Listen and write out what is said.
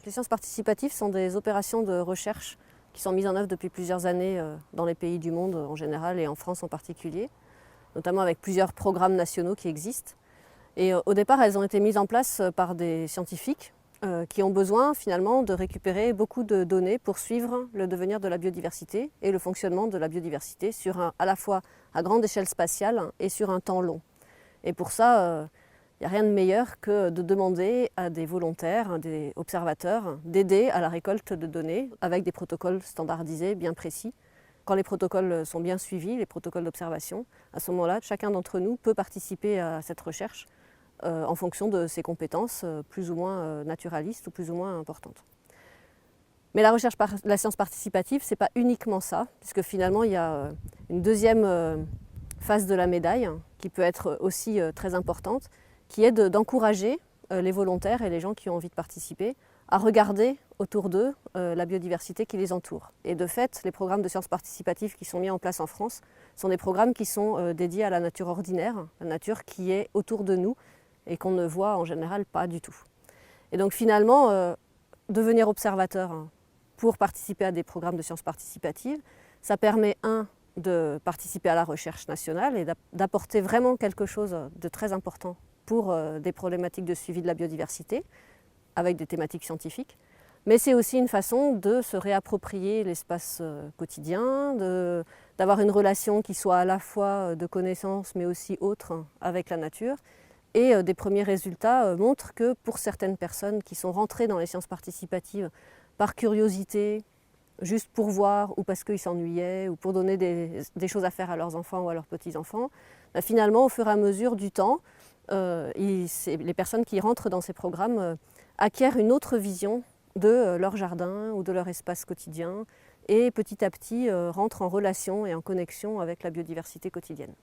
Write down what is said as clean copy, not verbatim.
Les sciences participatives sont des opérations de recherche qui sont mises en œuvre depuis plusieurs années dans les pays du monde en général et en France en particulier, notamment avec plusieurs programmes nationaux qui existent. Et au départ, elles ont été mises en place par des scientifiques qui ont besoin finalement de récupérer beaucoup de données pour suivre le devenir de la biodiversité et le fonctionnement de la biodiversité à la fois à grande échelle spatiale et sur un temps long. Et pour ça, il n'y a rien de meilleur que de demander à des volontaires, des observateurs, d'aider à la récolte de données avec des protocoles standardisés bien précis. Quand les protocoles sont bien suivis, les protocoles d'observation, à ce moment-là, chacun d'entre nous peut participer à cette recherche en fonction de ses compétences plus ou moins naturalistes ou plus ou moins importantes. Mais la recherche par la science participative, ce n'est pas uniquement ça, puisque finalement, il y a une deuxième face de la médaille qui peut être aussi très importante, qui est d'encourager les volontaires et les gens qui ont envie de participer à regarder autour d'eux la biodiversité qui les entoure. Et de fait, les programmes de sciences participatives qui sont mis en place en France sont des programmes qui sont dédiés à la nature ordinaire, la nature qui est autour de nous et qu'on ne voit en général pas du tout. Et donc finalement, devenir observateur pour participer à des programmes de sciences participatives, ça permet de participer à la recherche nationale et d'apporter vraiment quelque chose de très important pour des problématiques de suivi de la biodiversité, avec des thématiques scientifiques. Mais c'est aussi une façon de se réapproprier l'espace quotidien, d'avoir une relation qui soit à la fois de connaissance mais aussi autre avec la nature. Et des premiers résultats montrent que pour certaines personnes qui sont rentrées dans les sciences participatives par curiosité, juste pour voir ou parce qu'ils s'ennuyaient ou pour donner des choses à faire à leurs enfants ou à leurs petits-enfants, finalement, au fur et à mesure du temps, les personnes qui rentrent dans ces programmes acquièrent une autre vision de leur jardin ou de leur espace quotidien et petit à petit rentrent en relation et en connexion avec la biodiversité quotidienne.